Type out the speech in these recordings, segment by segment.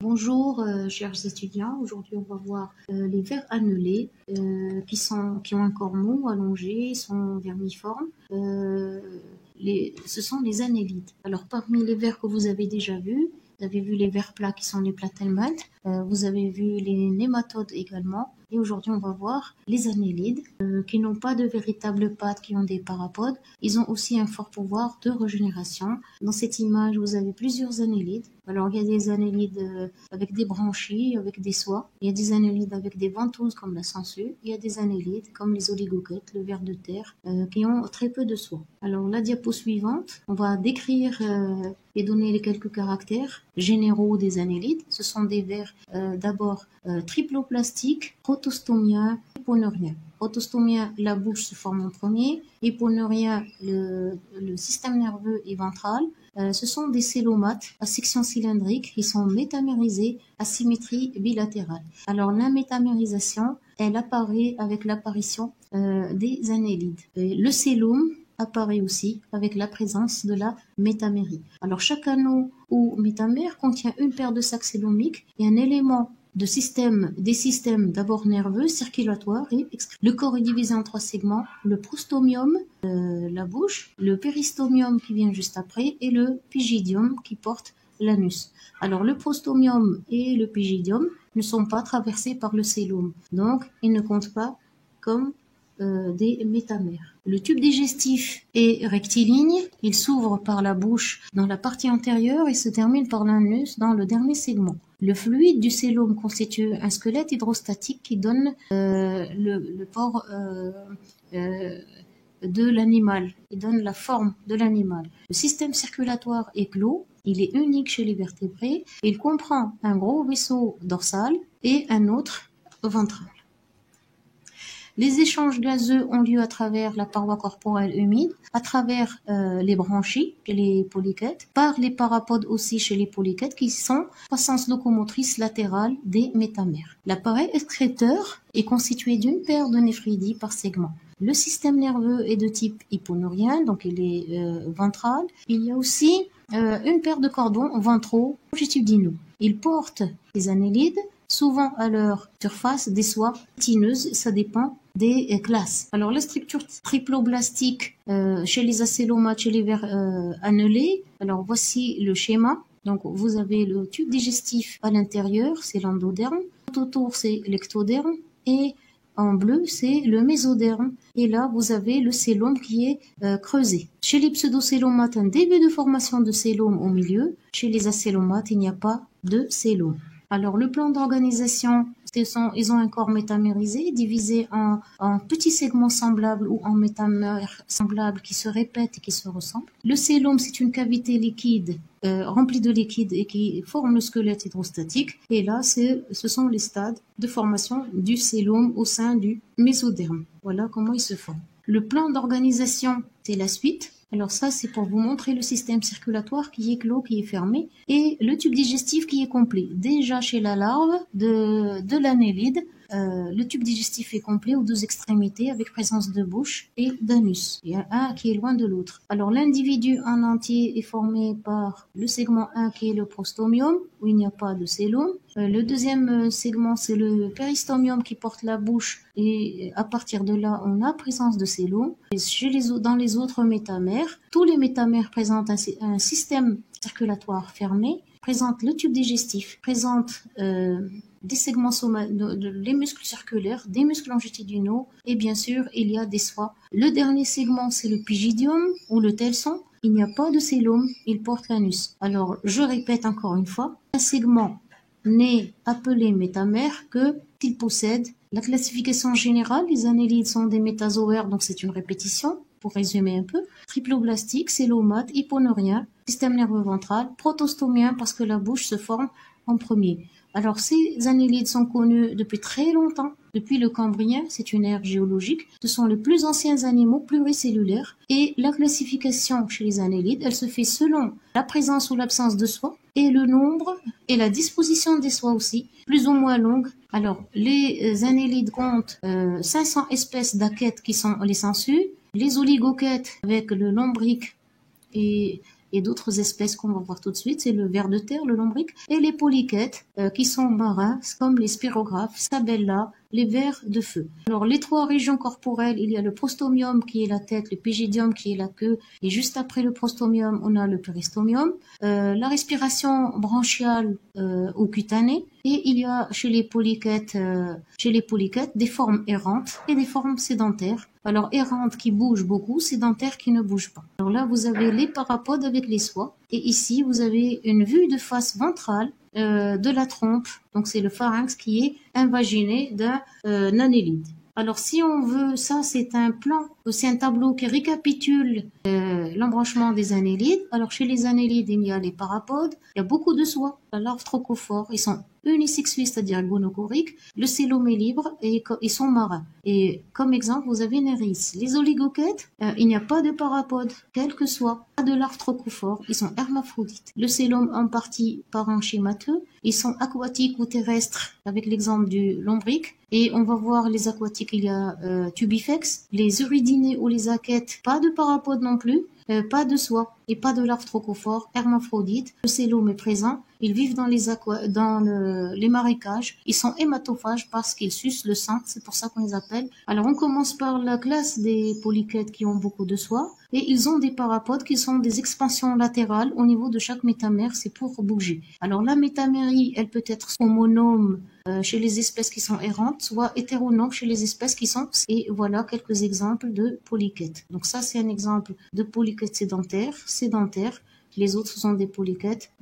Bonjour, chers étudiants. Aujourd'hui, on va voir les vers annelés qui ont un corps mou, allongé, sont vermiformes. Ce sont les annélides. Alors, parmi les vers que vous avez déjà vus, vous avez vu les vers plats qui sont les platelmintes, vous avez vu les nématodes également. Et aujourd'hui, on va voir les annélides qui n'ont pas de véritables pattes, qui ont des parapodes. Ils ont aussi un fort pouvoir de régénération. Dans cette image, vous avez plusieurs annélides. Alors, il y a des annélides avec des branchies, avec des soies. Il y a des annélides avec des ventouses comme la sangsue. Il y a des annélides comme les oligoquètes, le ver de terre, qui ont très peu de soie. Alors, la diapo suivante, on va décrire et donner les quelques caractères généraux des annélides. Ce sont des vers d'abord triploplastiques, protostomia, hyponeurien. Protostomia, la bouche se forme en premier. Hyponeurien, le système nerveux et ventral. Ce sont des célomates à section cylindrique qui sont métamérisés à symétrie bilatérale. Alors la métamérisation, elle apparaît avec l'apparition des annélides. Le célome apparaît aussi avec la présence de la métamérie. Alors chaque anneau ou métamère contient une paire de sacs célomiques et un élément des systèmes d'abord nerveux, circulatoires et excréteurs. Le corps est divisé en 3 segments, le prostomium, la bouche, le péristomium qui vient juste après et le pygidium qui porte l'anus. Alors le prostomium et le pygidium ne sont pas traversés par le célome, donc ils ne comptent pas comme des métamères. Le tube digestif est rectiligne, il s'ouvre par la bouche dans la partie antérieure et se termine par l'anus dans le dernier segment. Le fluide du célome constitue un squelette hydrostatique qui donne le port de l'animal, il donne la forme de l'animal. Le système circulatoire est clos, il est unique chez les vertébrés, il comprend un gros vaisseau dorsal et un autre ventral. Les échanges gazeux ont lieu à travers la paroi corporelle humide, à travers les branchies chez les polychètes, par les parapodes aussi chez les polychètes qui sont passance locomotrice latérale des métamères. L'appareil excréteur est constitué d'une paire de néphridies par segment. Le système nerveux est de type hyponeurien, donc il est ventral. Il y a aussi une paire de cordons ventraux longitudinaux. Ils portent les annélides, souvent à leur surface des soies chitineuses, ça dépend des classes. Alors la structure triploblastique chez les acélomates, chez les vers annelés, alors voici le schéma. Donc vous avez le tube digestif à l'intérieur, c'est l'endoderme, tout autour c'est l'ectoderme et en bleu c'est le mésoderme et là vous avez le célome qui est creusé. Chez les pseudocélomates, un début de formation de célome au milieu, chez les acélomates il n'y a pas de célome. Alors, le plan d'organisation, ils ont un corps métamérisé, divisé en petits segments semblables ou en métamères semblables qui se répètent et qui se ressemblent. Le célome, c'est une cavité liquide, remplie de liquide et qui forme le squelette hydrostatique. Et là, ce sont les stades de formation du célome au sein du mésoderme. Voilà comment il se forme. Le plan d'organisation, c'est la suite. Alors ça, c'est pour vous montrer le système circulatoire qui est clos, qui est fermé, et le tube digestif qui est complet. Déjà chez la larve de l'annélide, le tube digestif est complet aux 2 extrémités avec présence de bouche et d'anus. Il y a un qui est loin de l'autre. Alors l'individu en entier est formé par le segment 1 qui est le prostomium, où il n'y a pas de célome. Le deuxième segment, c'est le péristomium qui porte la bouche et à partir de là, on a présence de célome. Et dans les autres métamères, tous les métamères présentent un système circulatoire fermé, présentent le tube digestif, présentent des segments les muscles circulaires, des muscles longitudinaux et bien sûr, il y a des soies. Le dernier segment, c'est le pygidium ou le telson. Il n'y a pas de célome, il porte l'anus. Alors, je répète encore une fois, un segment n'est appelé métamère que s'il possède la classification générale. Les annélides sont des métazoaires, donc c'est une répétition. Pour résumer un peu, triploblastique, célomate, hyponeurien, système nerveux ventral, protostomien parce que la bouche se forme en premier. Alors ces annélides sont connus depuis très longtemps, depuis le Cambrien, c'est une ère géologique. Ce sont les plus anciens animaux pluricellulaires et la classification chez les annélides, elle se fait selon la présence ou l'absence de soies et le nombre et la disposition des soies aussi, plus ou moins longues. Alors les annélides comptent 500 espèces d'aquêtes qui sont les sangsues, les oligoquètes avec le lombric et d'autres espèces qu'on va voir tout de suite, c'est le ver de terre, le lombric, et les polychètes qui sont marins, comme les spirographes, sabella, les vers de feu. Alors les trois régions corporelles, il y a le prostomium qui est la tête, le pygidium qui est la queue, et juste après le prostomium, on a le péristomium. La respiration branchiale ou cutanée, et il y a chez les polychètes des formes errantes et des formes sédentaires. Alors errantes qui bougent beaucoup, sédentaires qui ne bougent pas. Alors là, vous avez les parapodes avec les soies, et ici vous avez une vue de face ventrale de la trompe, donc c'est le pharynx qui est invaginé d'un annélide. Alors si on veut, ça c'est un plan, c'est un tableau qui récapitule l'embranchement des annélides. Alors chez les annélides, il y a les parapodes, il y a beaucoup de soies, la larve trochophore, ils sont unisexués, c'est-à-dire gonocoriques, le célome est libre et ils sont marins. Et comme exemple, vous avez Nereis. Les oligochètes, il n'y a pas de parapodes, quel que soit, pas de larve trochophore, ils sont hermaphrodites. Le célome en partie parenchymateux, ils sont aquatiques ou terrestres, avec l'exemple du lombric. Et on va voir les aquatiques, il y a tubifex, les uridinés ou les aquètes, pas de parapodes non plus, pas de soie et pas de larves trochophores, hermaphrodites. Le célome est présent. Ils vivent dans les marécages. Ils sont hématophages parce qu'ils sucent le sang. C'est pour ça qu'on les appelle. Alors, on commence par la classe des polychètes qui ont beaucoup de soie. Et ils ont des parapodes qui sont des expansions latérales au niveau de chaque métamère. C'est pour bouger. Alors, la métamérie, elle peut être homonome chez les espèces qui sont errantes, soit hétéronome chez les espèces qui sont... Et voilà quelques exemples de polychètes. Donc ça, c'est un exemple de polychètes sédentaires. Les autres sont des polychètes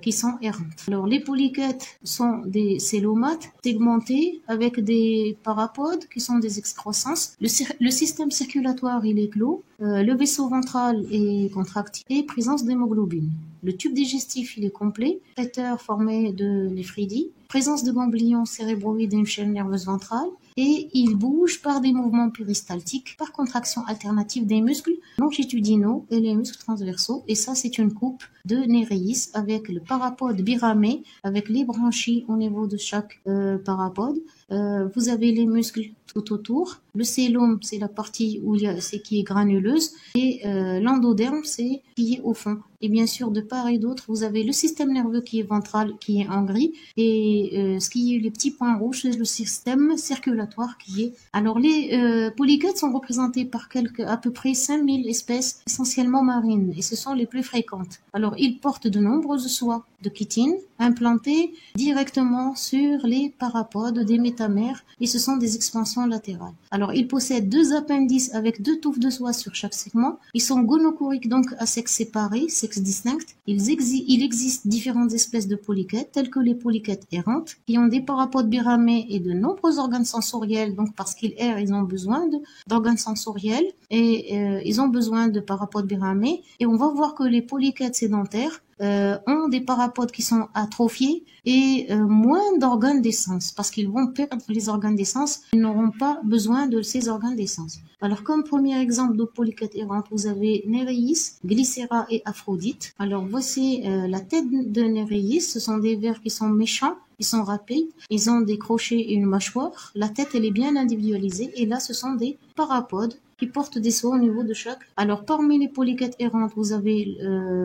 qui sont errantes. Alors, les polychètes sont des célomates segmentés avec des parapodes qui sont des excroissances. Le système circulatoire, il est clos. Le vaisseau ventral est contracté et présence d'hémoglobine. Le tube digestif, il est complet. Traiteur formé de néphridie. Présence de ganglions cérébroïdes et une chaîne nerveuse ventrale. Et il bouge par des mouvements péristaltiques, par contraction alternative des muscles longitudinaux et les muscles transversaux. Et ça, c'est une coupe de Nereis avec le parapode biramé, avec les branchies au niveau de chaque parapode. Vous avez les muscles tout autour. Le célome, c'est la partie où c'est qui est granuleuse. Et l'endoderme, c'est qui est au fond. Et bien sûr, de part et d'autre, vous avez le système nerveux qui est ventral, qui est en gris. Et ce qui est les petits points rouges, c'est le système circulatoire qui est... Alors, les polychètes sont représentés par à peu près 5000 espèces, essentiellement marines. Et ce sont les plus fréquentes. Alors, ils portent de nombreuses soies de chitine implantées directement sur les parapodes des métamères. Et ce sont des expansions latérales. Alors, ils possèdent 2 appendices avec 2 touffes de soie sur chaque segment. Ils sont gonocoriques, donc à sexes séparés, sexes distincts. Il existe différentes espèces de polychètes, telles que les polychètes errantes, qui ont des parapodes biramés et de nombreux organes sensoriels. Donc, parce qu'ils errent, ils ont besoin d'organes sensoriels et ils ont besoin de parapodes biramés. Et on va voir que les polychètes sédentaires ont des parapodes qui sont atrophiés et moins d'organes d'essence parce qu'ils vont perdre les organes d'essence, ils n'auront pas besoin de ces organes d'essence. Alors comme premier exemple de polychète errante, vous avez Nereis, Glycera et Aphrodite. Alors voici la tête de Nereis, ce sont des vers qui sont méchants, ils sont rapides, ils ont des crochets et une mâchoire, la tête elle est bien individualisée et là ce sont des parapodes qui portent des soies au niveau de chaque. Alors, parmi les polychètes errantes, vous avez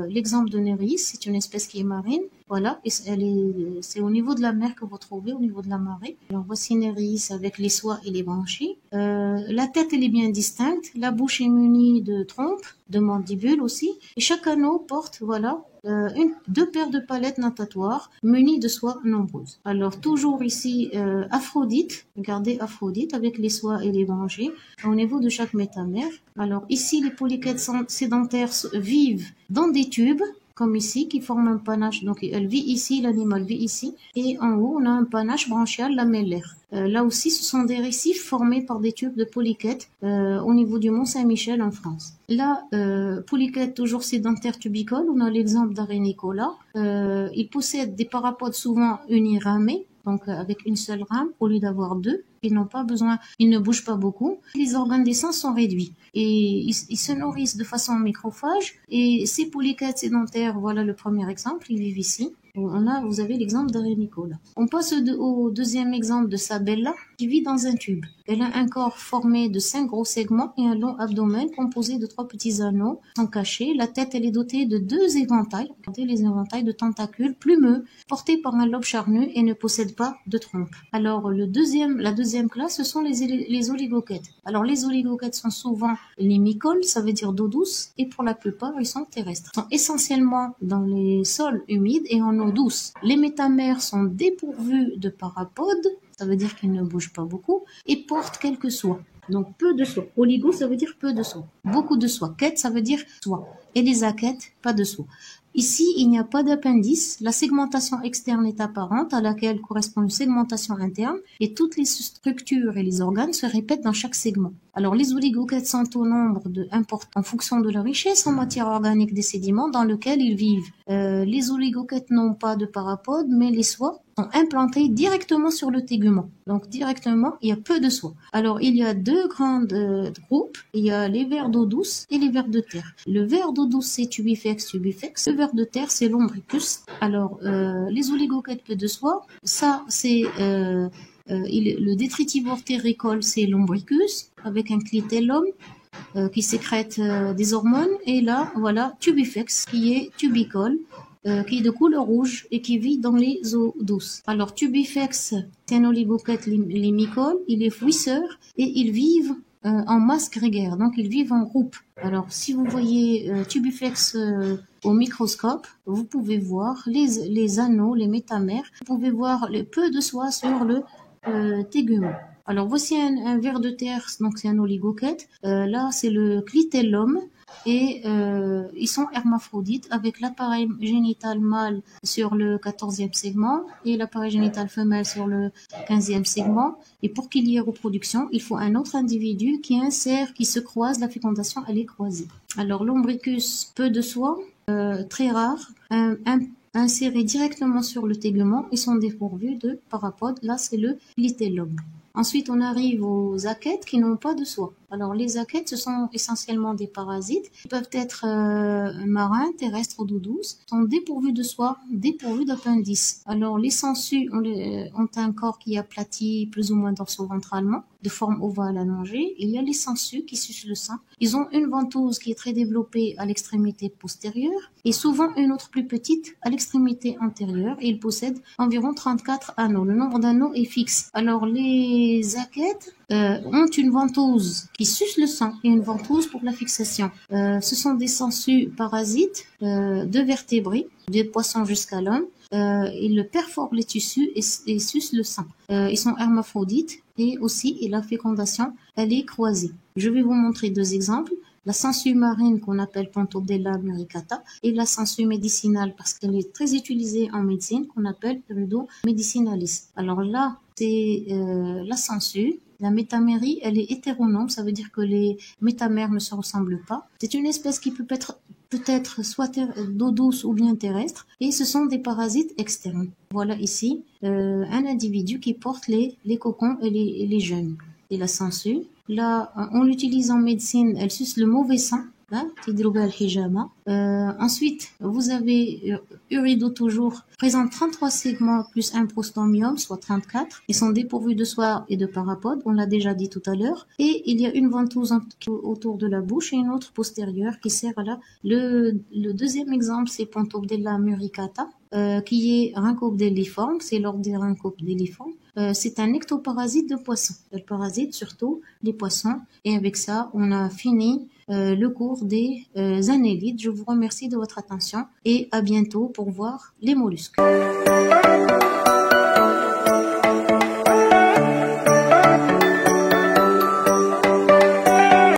l'exemple de Nereis, c'est une espèce qui est marine. Voilà, et c'est au niveau de la mer que vous trouvez, au niveau de la marée. Alors, voici Nereis avec les soies et les branchies. La tête, elle est bien distincte. La bouche est munie de trompes, de mandibules aussi. Et chaque anneau porte, voilà, 2 paires de palettes natatoires munies de soies nombreuses. Alors, toujours ici, Aphrodite. Regardez Aphrodite avec les soies et les branchies au niveau de chaque métamère. Alors, ici, les polychètes sédentaires vivent dans des tubes, comme ici, qui forment un panache. Donc, elle vit ici, l'animal vit ici. Et en haut, on a un panache branchial lamellaire. Là aussi, ce sont des récifs formés par des tubes de polychètes au niveau du Mont Saint-Michel en France. Là, polychète toujours sédentaire tubicole, on a l'exemple d'Arénicola. Il possède des parapodes souvent uniramés, donc avec une seule rame au lieu d'avoir 2. Ils n'ont pas besoin, ils ne bougent pas beaucoup. Les organes d'essence sont réduits et ils se nourrissent de façon microphage. Et ces polychètes sédentaires, voilà le premier exemple, ils vivent ici. Vous avez l'exemple d'Arénicola. On passe au deuxième exemple de Sabella, qui vit dans un tube. Elle a un corps formé de 5 gros segments et un long abdomen composé de 3 petits anneaux sans cachés. La tête, elle est dotée de 2 éventails, regardez les éventails de tentacules plumeux, portés par un lobe charnu et ne possèdent pas de trompe. Alors, la deuxième classe, ce sont les oligoquètes. Alors, les oligoquètes sont souvent limicoles, ça veut dire d'eau douce, et pour la plupart, ils sont terrestres. Ils sont essentiellement dans les sols humides et en eau douce. Les métamères sont dépourvus de parapodes, ça veut dire qu'ils ne bougent pas beaucoup, et portent quelques soies. Donc peu de soie. Oligo, ça veut dire peu de soie. Beaucoup de soie. Quête, ça veut dire soie. Et les aquêtes, pas de soie. Ici, il n'y a pas d'appendice. La segmentation externe est apparente, à laquelle correspond une segmentation interne, et toutes les structures et les organes se répètent dans chaque segment. Alors, les oligoquètes sont au nombre important en fonction de la richesse en matière organique des sédiments dans lesquels ils vivent. Les oligoquètes n'ont pas de parapodes, mais les soies sont implantées directement sur le tégument. Donc, directement, il y a peu de soie. Alors, il y a 2 grands groupes. Il y a les vers d'eau douce et les vers de terre. Le ver d'eau douce, c'est tubifex. Le ver de terre, c'est lombricus. Alors, les oligoquètes peu de soie, ça, c'est... le détritivore terricole, c'est lombricus, avec un clitellum qui sécrète des hormones. Et là, voilà, tubifex, qui est tubicole, qui est de couleur rouge et qui vit dans les eaux douces. Alors, tubifex, c'est un oligoquète limicole, il est fouisseur et ils vivent en masse grégaire, donc ils vivent en groupe. Alors, si vous voyez tubifex au microscope, vous pouvez voir les anneaux, les métamères, vous pouvez voir les peu de soie sur le tégument. Alors, voici un ver de terre, donc c'est un oligoquète. Là, c'est le clitellum. Et ils sont hermaphrodites avec l'appareil génital mâle sur le 14e segment et l'appareil génital femelle sur le 15e segment. Et pour qu'il y ait reproduction, il faut un autre individu qui insère, qui se croise, la fécondation elle est croisée. Alors l'ombricus, peu de soie, très rare, inséré directement sur le tégument, ils sont dépourvus de parapodes. Là c'est le clitellum. Ensuite, on arrive aux aquètes qui n'ont pas de soie. Alors, les aquètes, ce sont essentiellement des parasites. Ils peuvent être marins, terrestres ou d'eau douce, sont dépourvus de soie, dépourvus d'appendice. Alors, les sangsues ont un corps qui est aplati plus ou moins dorso-ventralement, de forme ovale allongée. Il y a les sangsues qui sucent le sang. Ils ont une ventouse qui est très développée à l'extrémité postérieure et souvent une autre plus petite à l'extrémité antérieure. Et ils possèdent environ 34 anneaux. Le nombre d'anneaux est fixe. Alors, les aquètes ont une ventouse qui suce le sang et une ventouse pour la fixation. Ce sont des sangsues parasites de vertébrés, des poissons jusqu'à l'homme. Ils perforent les tissus et sucent le sang. Ils sont hermaphrodites et aussi la fécondation, elle est croisée. Je vais vous montrer 2 exemples. La sangsue marine qu'on appelle Pontobdella muricata et la sangsue médicinale parce qu'elle est très utilisée en médecine qu'on appelle Rudo medicinalis. Alors là, c'est la sangsue. La métamérie, elle est hétéronome, ça veut dire que les métamères ne se ressemblent pas. C'est une espèce qui peut être soit d'eau douce ou bien terrestre, et ce sont des parasites externes. Voilà ici un individu qui porte les cocons et les jeunes. Et la sangsue, là, on l'utilise en médecine, elle suce le mauvais sang. Ensuite, vous avez Urido toujours, présente 33 segments plus un prostomium, soit 34. Ils sont dépourvus de soie et de parapodes, on l'a déjà dit tout à l'heure. Et il y a une ventouse autour de la bouche et une autre postérieure qui sert à le deuxième exemple, c'est Pontobdella muricata, qui est rhincobdelliforme, c'est l'ordre des rhincobdelliformes. C'est un ectoparasite de poissons. Elle parasite surtout les poissons. Et avec ça, on a fini le cours des annélides. Je vous remercie de votre attention et à bientôt pour voir les mollusques.